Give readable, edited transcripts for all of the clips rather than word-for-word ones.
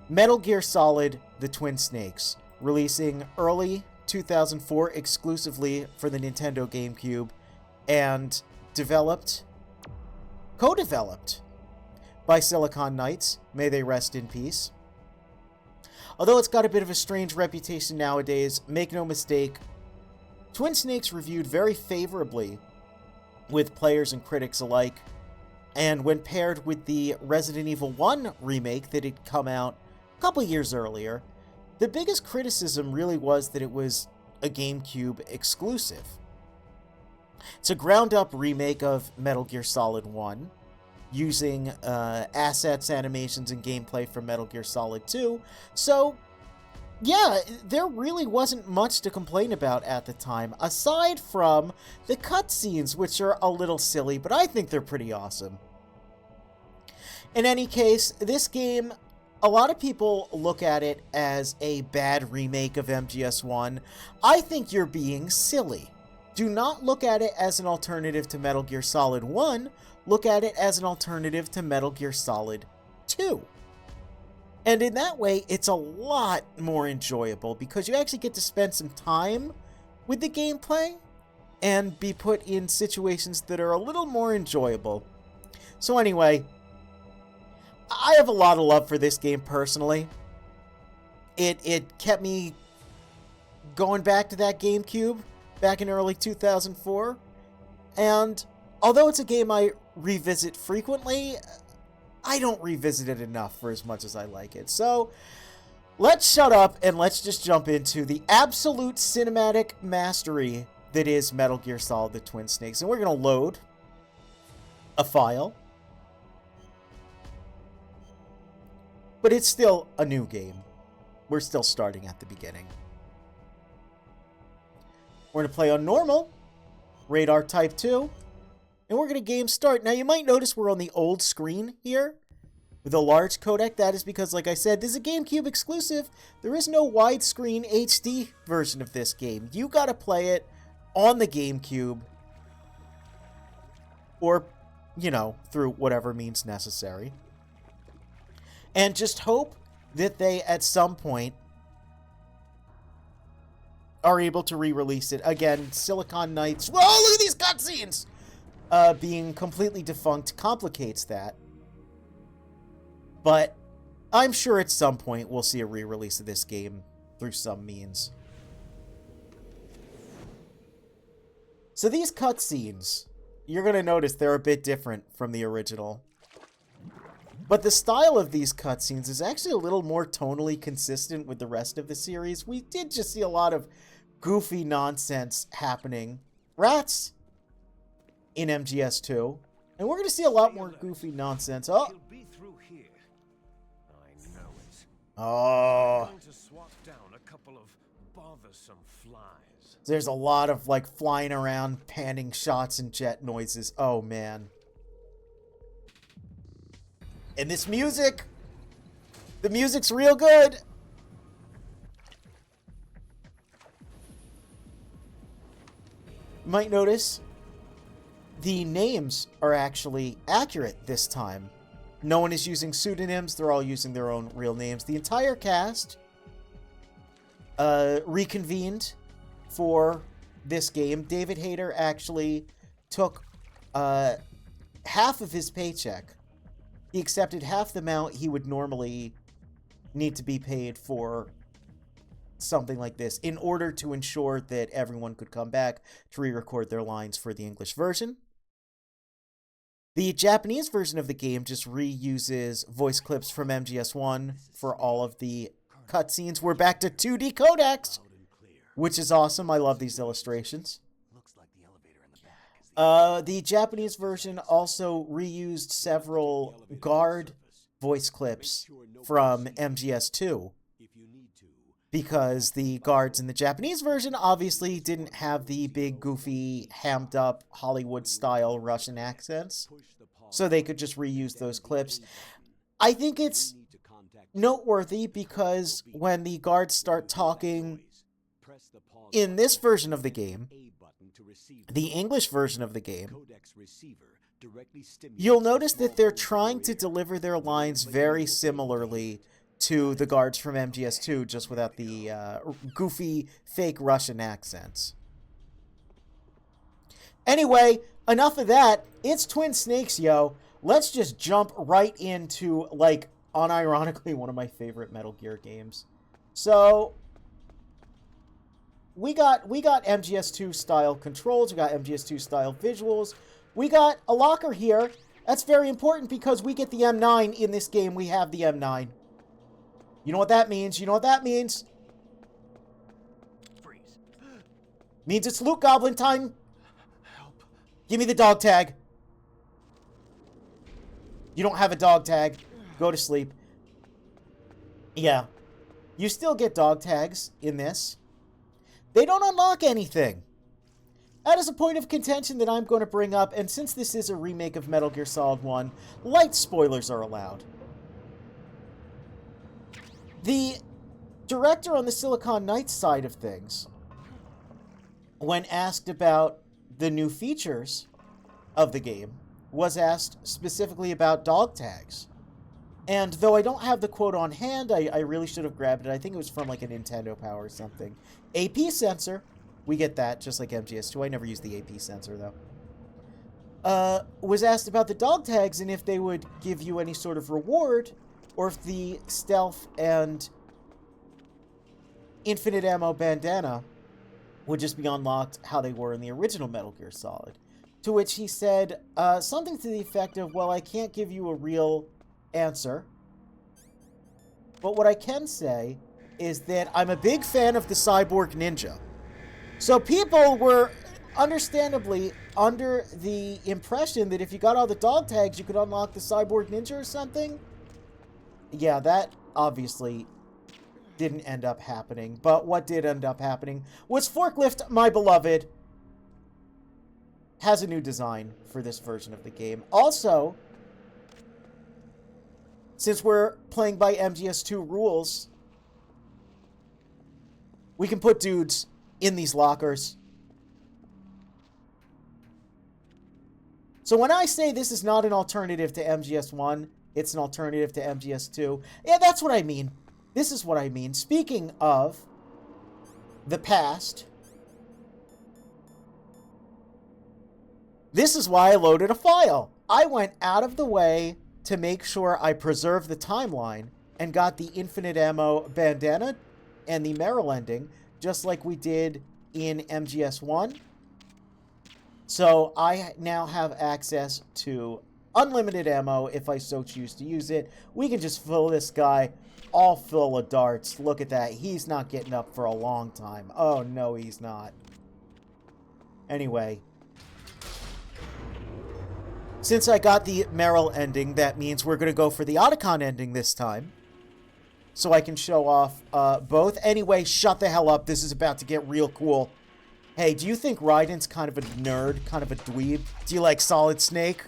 Metal Gear Solid: The Twin Snakes, releasing early 2004 exclusively for the Nintendo GameCube, and co-developed by Silicon Knights. May they rest in peace. Although it's got a bit of a strange reputation nowadays, make no mistake, Twin Snakes reviewed very favorably with players and critics alike, and when paired with the Resident Evil 1 remake that had come out a couple years earlier, the biggest criticism really was that it was a GameCube exclusive. It's a ground-up remake of Metal Gear Solid 1, using assets, animations, and gameplay from Metal Gear Solid 2, so yeah, there really wasn't much to complain about at the time, aside from the cutscenes, which are a little silly, but I think they're pretty awesome. In any case, this game, a lot of people look at it as a bad remake of MGS1. I think you're being silly. Do not look at it as an alternative to Metal Gear Solid 1. Look at it as an alternative to Metal Gear Solid 2. And in that way, it's a lot more enjoyable because you actually get to spend some time with the gameplay and be put in situations that are a little more enjoyable. So anyway, I have a lot of love for this game personally. It kept me going back to that GameCube back in early 2004. And although it's a game I revisit frequently, I don't revisit it enough for as much as I like it. So let's shut up and let's just jump into the absolute cinematic mastery that is Metal Gear Solid: The Twin Snakes. And we're going to load a file. But it's still a new game. We're still starting at the beginning. We're going to play on normal, radar type 2, and we're going to game start. Now you might notice we're on the old screen here with a large codec. That is because, like I said, this is a GameCube exclusive. There is no widescreen HD version of this game. You got to play it on the GameCube or, you know, through whatever means necessary. And just hope that they, at some point, are able to re-release it. Again, Silicon Knights... Whoa, look at these cutscenes! Being completely defunct complicates that. But I'm sure at some point we'll see a re-release of this game through some means. So these cutscenes, you're going to notice they're a bit different from the original. But the style of these cutscenes is actually a little more tonally consistent with the rest of the series. We did just see a lot of goofy nonsense happening. Rats in MGS2. And we're going to see a lot more goofy nonsense. Oh! Oh. There's a lot of, like, flying around, panning shots and jet noises. Oh, man. And this music, the music's real good. You might notice the names are actually accurate this time. No one is using pseudonyms. They're all using their own real names. The entire cast reconvened for this game. David Hayter actually took half of his paycheck. He accepted half the amount he would normally need to be paid for something like this in order to ensure that everyone could come back to re-record their lines for the English version. The Japanese version of the game just reuses voice clips from MGS1 for all of the cutscenes. We're back to 2D codecs, which is awesome. I love these illustrations. The Japanese version also reused several guard voice clips from MGS2 because the guards in the Japanese version obviously didn't have the big, goofy, hammed-up Hollywood-style Russian accents, so they could just reuse those clips. I think it's noteworthy because when the guards start talking in this version of the game, the English version of the game, you'll notice that they're trying to deliver their lines very similarly to the guards from MGS2, just without the goofy, fake Russian accents. Anyway, enough of that. It's Twin Snakes, yo. Let's just jump right into, like, unironically, one of my favorite Metal Gear games. So, we got MGS2 style controls, we got MGS2 style visuals, we got a locker here. That's very important because we get the M9 in this game. We have the M9. You know what that means? You know what that means? Freeze. Means it's Loot Goblin time. Help. Give me the dog tag. You don't have a dog tag. Go to sleep. Yeah. You still get dog tags in this. They don't unlock anything. That is a point of contention that I'm going to bring up, and since this is a remake of Metal Gear Solid 1, light spoilers are allowed. The director on the Silicon Knights side of things, when asked about the new features of the game, was asked specifically about dog tags. And though I don't have the quote on hand, I really should have grabbed it. I think it was from like a Nintendo Power or something. AP sensor. We get that, just like MGS2. I never used the AP sensor, though. Was asked about the dog tags and if they would give you any sort of reward, or if the stealth and infinite ammo bandana would just be unlocked how they were in the original Metal Gear Solid. To which he said something to the effect of, well, I can't give you a real answer, but what I can say is that I'm a big fan of the Cyborg Ninja. So people were understandably under the impression that if you got all the dog tags, you could unlock the Cyborg Ninja or something. Yeah, that obviously didn't end up happening. But what did end up happening was Forklift, my beloved, has a new design for this version of the game. Also, since we're playing by MGS2 rules, we can put dudes in these lockers. So when I say this is not an alternative to MGS1, it's an alternative to MGS2, yeah, that's what I mean. This is what I mean. Speaking of the past, this is why I loaded a file. I went out of the way to make sure I preserved the timeline and got the infinite ammo bandana and the Merrill ending, just like we did in MGS1. So I now have access to unlimited ammo if I so choose to use it. We can just fill this guy all full of darts. Look at that. He's not getting up for a long time. Oh, no, he's not. Anyway. Since I got the Merrill ending, that means we're going to go for the Otacon ending this time. So I can show off both. Anyway, shut the hell up. This is about to get real cool. Hey, do you think Raiden's kind of a nerd? Kind of a dweeb? Do you like Solid Snake?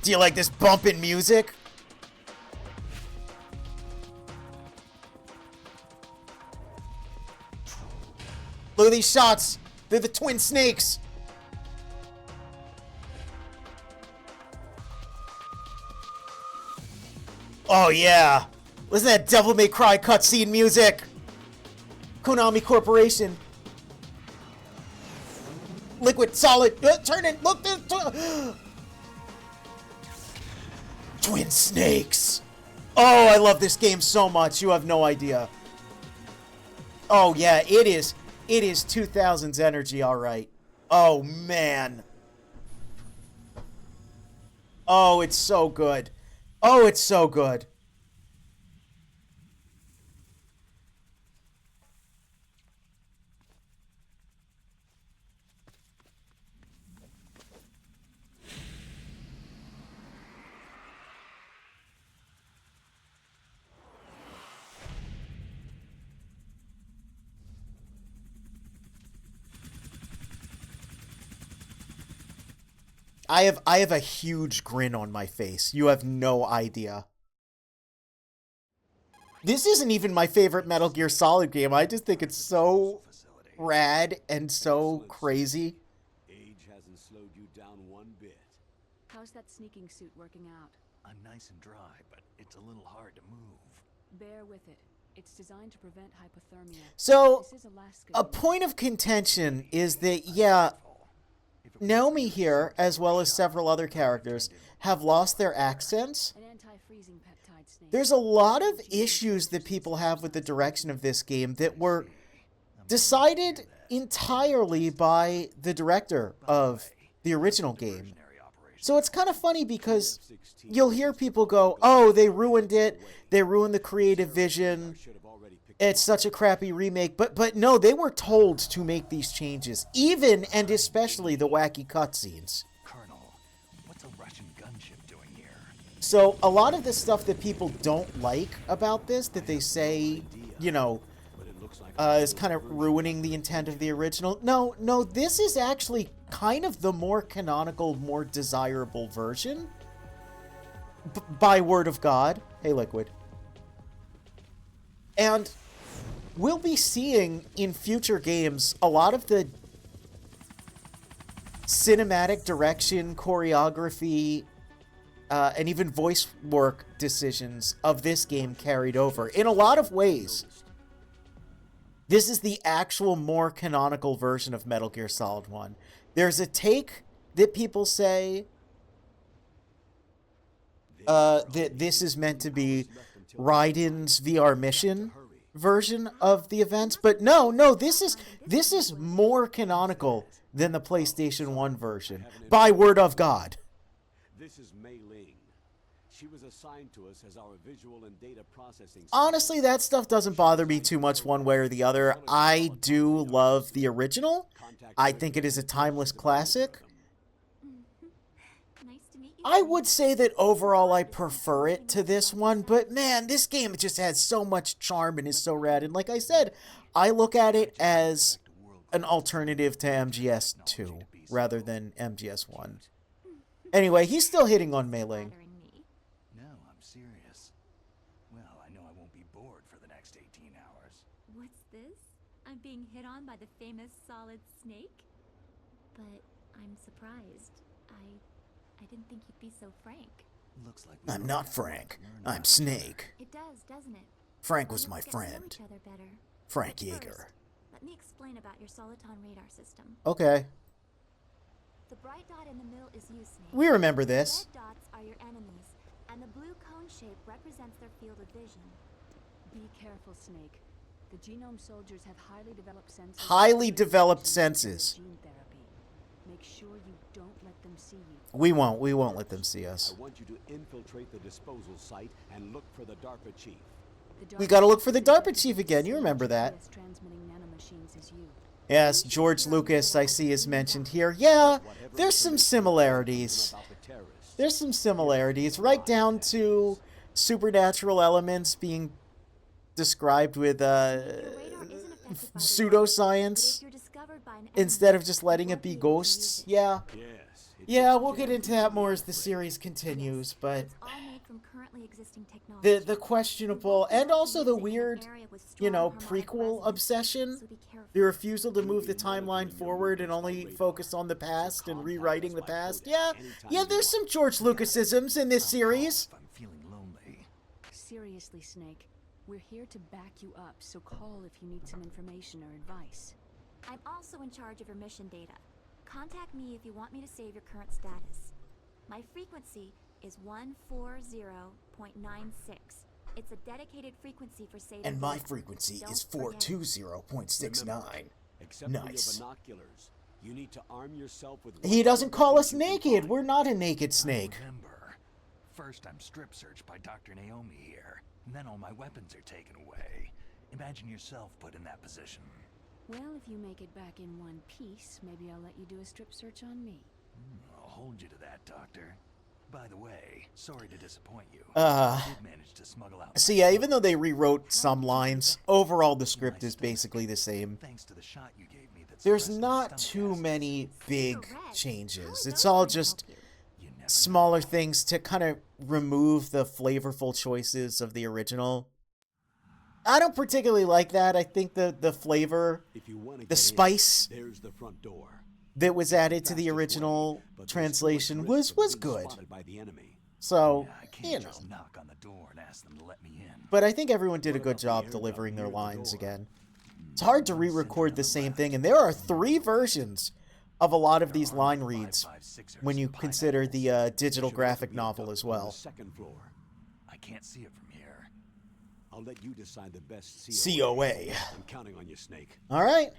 Do you like this bumpin' music? Look at these shots. They're the Twin Snakes. Oh, yeah. Listen to that Devil May Cry cutscene music. Konami Corporation. Liquid Solid. Turn it. Look. Twin Snakes. Oh, I love this game so much. You have no idea. Oh, yeah. It is 2000s energy, all right. Oh, man. Oh, it's so good. Oh, it's so good. I have a huge grin on my face. You have no idea. This isn't even my favorite Metal Gear Solid game. I just think it's so rad and so crazy. Age hasn't slowed you down one bit. How's that sneaking suit working out? I'm nice and dry, but it's a little hard to move. Bear with it. It's designed to prevent hypothermia. So, This is Alaska. a point of contention is that, yeah, Naomi here, as well as several other characters, have lost their accents. An anti-freezing peptide snake. There's a lot of issues that people have with the direction of this game that were decided entirely by the director of the original game. So it's kind of funny because you'll hear people go, oh, they ruined it, they ruined the creative vision, it's such a crappy remake. But no, they were told to make these changes, even and especially the wacky cutscenes. Colonel, what's a Russian gunship doing here? So a lot of the stuff that people don't like about this, that they say, you know, is kind of ruining the intent of the original. No, this is actually kind of the more canonical, more desirable version. By word of God. Hey, Liquid. And we'll be seeing in future games a lot of the cinematic direction, choreography, and even voice work decisions of this game carried over. In a lot of ways, this is the actual more canonical version of Metal Gear Solid 1. There's a take that people say that this is meant to be Raiden's VR mission version of the events, but no, this is more canonical than the PlayStation 1 version, by word of God. This is Mei Ling. She was assigned to us as our visual and data processing. Honestly, that stuff doesn't bother me too much one way or the other. I do love the original. I think it is a timeless classic. Nice to meet you. I would say that overall I prefer it to this one, but man, this game just has so much charm and is so rad. And like I said, I look at it as an alternative to MGS2 rather than MGS1. Anyway, he's still hitting on Mei Ling. Flattering me. No, I'm serious. Well, I know I won't be bored for the next 18 hours. What's this? I'm being hit on by the famous Solid Snake? But I'm surprised. I didn't think you'd be so frank. Looks like we I'm really not have a lot to Frank. learn I'm about Snake. It does, doesn't it? Frank was Let's my get to know friend. each other better. Frank But Yeager. first, let me explain about your Soliton radar system. Okay. The bright dot in the middle is you, Snake. We remember The this. red dots are your enemies, and the blue cone shape represents their field of vision. Be careful, Snake. The genome soldiers have highly developed senses. Highly developed senses. Gene therapy. Make sure you don't let them see you. We won't let them see us. I want you to infiltrate the disposal site and look for the DARPA chief. The We DARPA gotta look for the chief is DARPA connected chief to the again, you same remember that. GPS transmitting nanomachines as you. Yes, George Lucas, I see, is mentioned here. Yeah, there's some similarities. About the terrorists. There's some similarities, right down to supernatural elements being described with Your radar isn't affected by the but pseudoscience if you're discovered by an instead of enemy, just you letting won't it be able to use ghosts. it. Yeah, Yes. yeah, we'll get into that more as the series continues, but It's all made from currently existing technology. the questionable and also the weird, you know, prequel obsession, So be careful. the refusal to move the timeline forward and only focus on the past and rewriting the past. Yeah, there's some George Lucasisms in this series. If I'm feeling lonely. Seriously, Snake. We're here to back you up, so call if you need some information or advice. I'm also in charge of your mission data. Contact me if you want me to save your current status. My frequency is 140.96. It's a dedicated frequency for saving And my data. frequency Don't is forget it. 420.69. Except Nice. for your binoculars. You need to arm yourself with. He doesn't call us weapons you can naked. find. We're not a naked snake. Remember, first I'm strip searched by Dr. Naomi here, and then all my weapons are taken away. Imagine yourself put in that position. Well, if you make it back in one piece, maybe I'll let you do a strip search on me. I'll hold you to that, Doctor. By the way, sorry to disappoint you. Uh, I did manage to smuggle out. So yeah, even though they rewrote some lines, overall the script is basically the same. Thanks to the shot you gave me, that's There's suppressing not stomach too acid. many big Correct. How changes. is It's those all gonna just help you? You never smaller things to kind of remove the flavorful choices of the original. I don't particularly like that. I think the flavor, If you want to the spice there's the front door. that was added to the Fastest way, original but there's too much translation risk was of being good. spotted by the enemy. So, Yeah, I can't you know. just knock on the door and ask them to let me in. But I think everyone did a What good about the job air delivering their duct near the lines door? again. It's hard to re-record the same thing, and there are 3 versions of a lot of these line reads when you consider the digital Should also graphic be a novel duct as on well. the second floor. I can't see it from here. I'll let you decide the best COA. I'm counting on you, Snake. All right.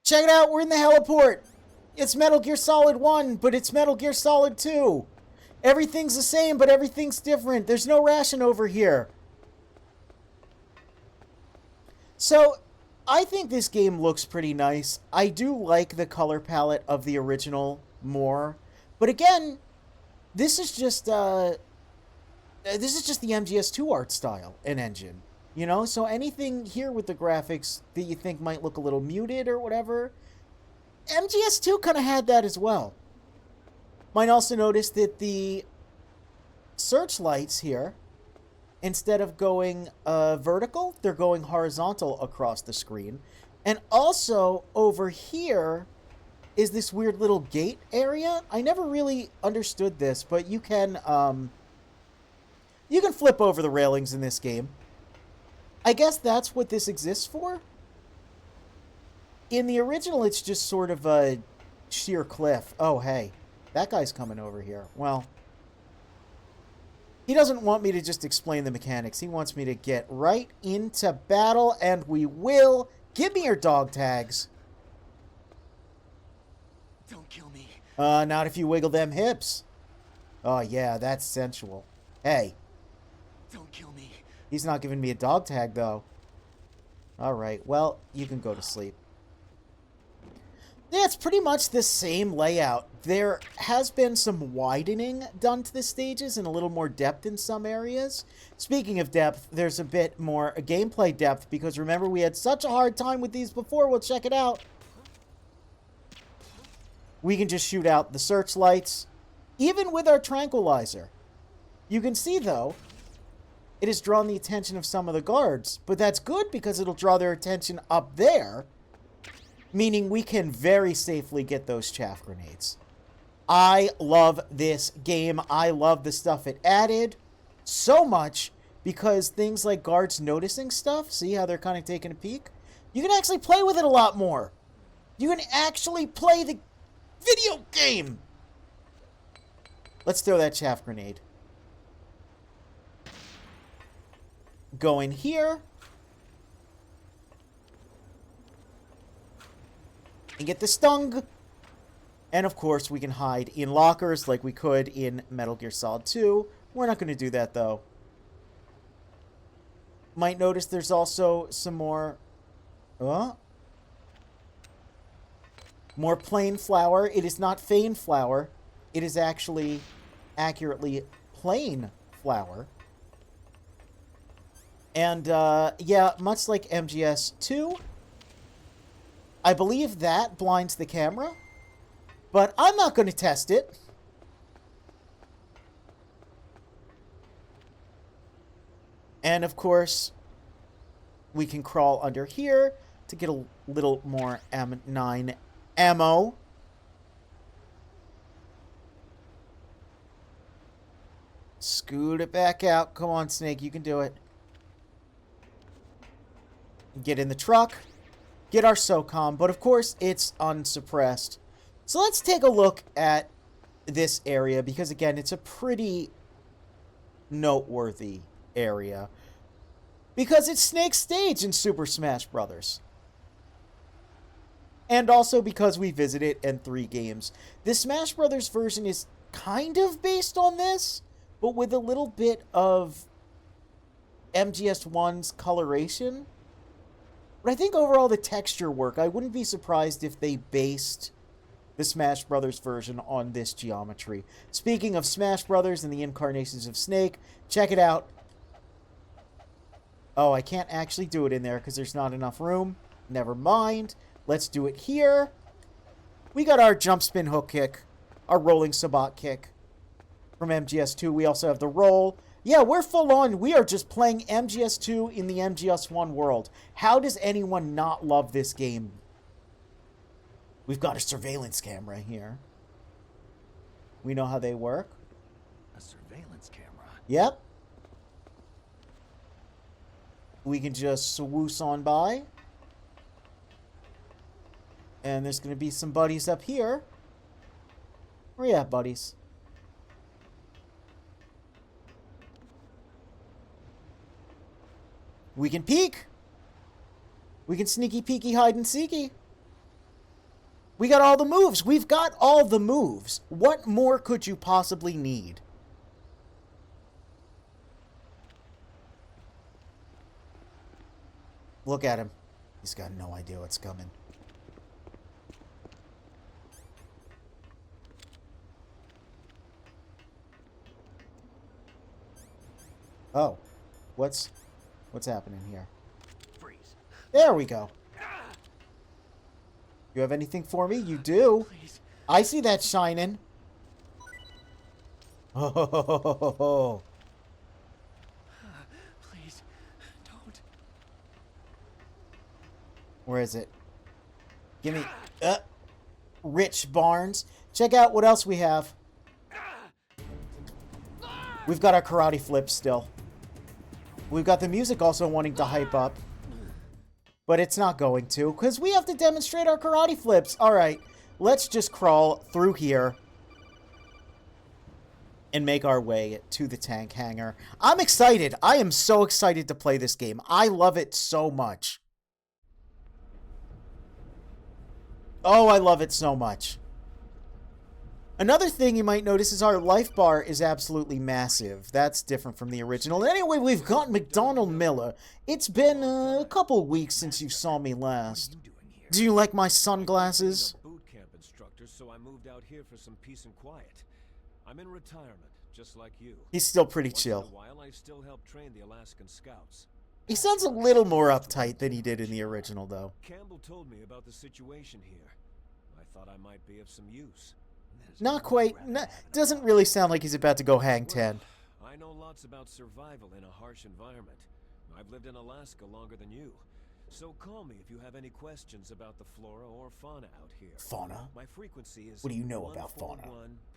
Check it out, we're in the heliport. It's Metal Gear Solid 1, but it's Metal Gear Solid 2. Everything's the same, but everything's different. There's no ration over here. So, I think this game looks pretty nice. I do like the color palette of the original more. But again, this is just the MGS2 art style and engine. You know, so anything here with the graphics that you think might look a little muted or whatever, MGS2 kind of had that as well. Might also notice that the searchlights here, instead of going vertical, they're going horizontal across the screen. And also, over here is this weird little gate area. I never really understood this, but you can flip over the railings in this game. I guess that's what this exists for. In the original, it's just sort of a sheer cliff. Oh, hey, that guy's coming over here. Well, he doesn't want me to just explain the mechanics. He wants me to get right into battle, and we will. Give me your dog tags. Don't kill me. Not if you wiggle them hips. Oh, yeah, that's sensual. Hey. Don't kill me. He's not giving me a dog tag, though. Alright, well, you can go to sleep. Yeah, it's pretty much the same layout. There has been some widening done to the stages and a little more depth in some areas. Speaking of depth, there's a bit more gameplay depth, because remember, we had such a hard time with these before. We'll check it out. We can just shoot out the searchlights, even with our tranquilizer. You can see, though, it has drawn the attention of some of the guards, but that's good because it'll draw their attention up there, meaning we can very safely get those chaff grenades. I love this game. I love the stuff it added so much, because things like guards noticing stuff, see how they're kind of taking a peek? You can actually play with it a lot more. You can actually play the video game. Let's throw that chaff grenade. Go in here. And get the stung. And of course, we can hide in lockers like we could in Metal Gear Solid 2. We're not going to do that, though. Might notice there's also some more... more plain flour. It is not feign flour. It is actually accurately plain flour. And, yeah, much like MGS2, I believe that blinds the camera. But I'm not going to test it. And, of course, we can crawl under here to get a little more M9 ammo. Scoot it back out. Come on, Snake, you can do it. Get in the truck. Get our SOCOM, but of course it's unsuppressed. So let's take a look at this area, because again, it's a pretty noteworthy area. Because it's Snake's stage in Super Smash Bros. And also because we visit it in 3 games. The Smash Bros. Version is kind of based on this, but with a little bit of MGS1's coloration. But I think overall the texture work, I wouldn't be surprised if they based the Smash Bros. Version on this geometry. Speaking of Smash Bros. And the incarnations of Snake, check it out. Oh, I can't actually do it in there because there's not enough room. Never mind. Let's do it here. We got our jump spin hook kick, our rolling sabot kick from MGS2. We also have the roll. Yeah, we're full on. We are just playing MGS2 in the MGS1 world. How does anyone not love this game? We've got a surveillance camera here. We know how they work. A surveillance camera? Yep. We can just swoosh on by. And there's going to be some buddies up here. Where you at, buddies? We can peek. We can sneaky peeky hide and seeky. We got all the moves. We've got all the moves. What more could you possibly need? Look at him. He's got no idea what's coming. Oh. What's happening here? Freeze. There we go. You have anything for me? You do. Please. I see that shining. Oh. Please. Don't. Where is it? Give me... Rich Barnes. Check out what else we have. We've got our karate flips still. We've got the music also wanting to hype up. But it's not going to, because we have to demonstrate our karate flips. Alright, let's just crawl through here and make our way to the tank hangar. I'm excited. I am so excited to play this game. I love it so much. Oh, I love it so much. Another thing you might notice is our life bar is absolutely massive. That's different from the original. Anyway, we've got McDonald Miller. It's been a couple weeks since you saw me last. Do you like my sunglasses? Boot camp instructor, so I moved out here for some peace and quiet. I'm in retirement, just like you. He's still pretty Once chill. in a while, I still help train the Alaskan Scouts. He sounds a little more uptight than he did in the original, though. Campbell told me about the situation here. I thought I might be of some use. Not quite. Doesn't really sound like he's about to go hang 10. I know lots about survival in a harsh environment. I've lived in Alaska longer than you. So call me if you have any questions about the flora or fauna out here. Fauna? My frequency is What do you know about fauna?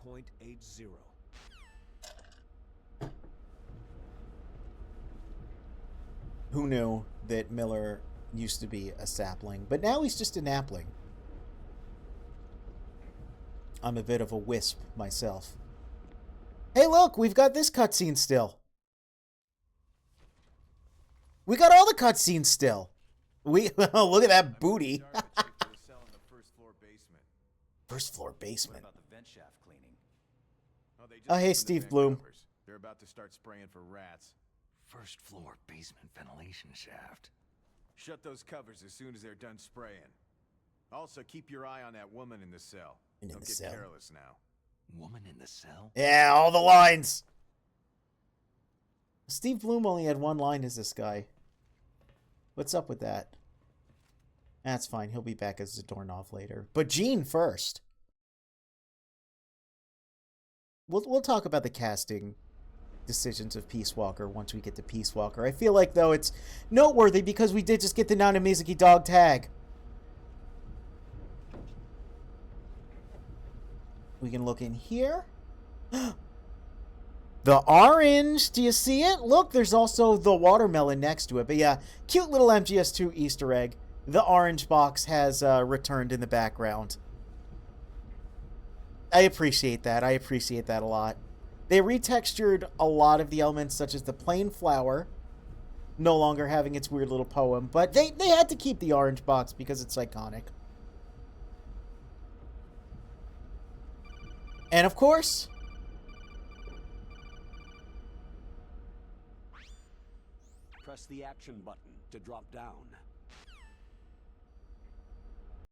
141.80. Who knew that Miller used to be a sapling? But now he's just a napling. I'm a bit of a wisp myself. Hey, look, we've got this cutscene still. We got all the cutscenes still. We look at that booty. First floor basement. About the vent shaft cleaning. Oh, hey, Steve Bloom. They're about to start spraying for rats. First floor basement ventilation shaft. Shut those covers as soon as they're done spraying. Also, keep your eye on that woman in the cell. In Don't the get cell. careless now. Woman in the cell? Yeah, all the lines. Steve Bloom only had one line as this guy. What's up with that? That's fine. He'll be back as Zadornov later. But Gene first. We'll talk about the casting decisions of Peace Walker once we get to Peace Walker. I feel like, though, it's noteworthy because we did just get the Nana Mizuki dog tag. We can look in here. The orange. Do you see it? Look, there's also the watermelon next to it. But yeah, cute little MGS2 Easter egg. The orange box has returned in the background. I appreciate that. I appreciate that a lot. They retextured a lot of the elements, such as the plain flower, no longer having its weird little poem. But they had to keep the orange box because it's iconic. And of course, Press the action button to drop down.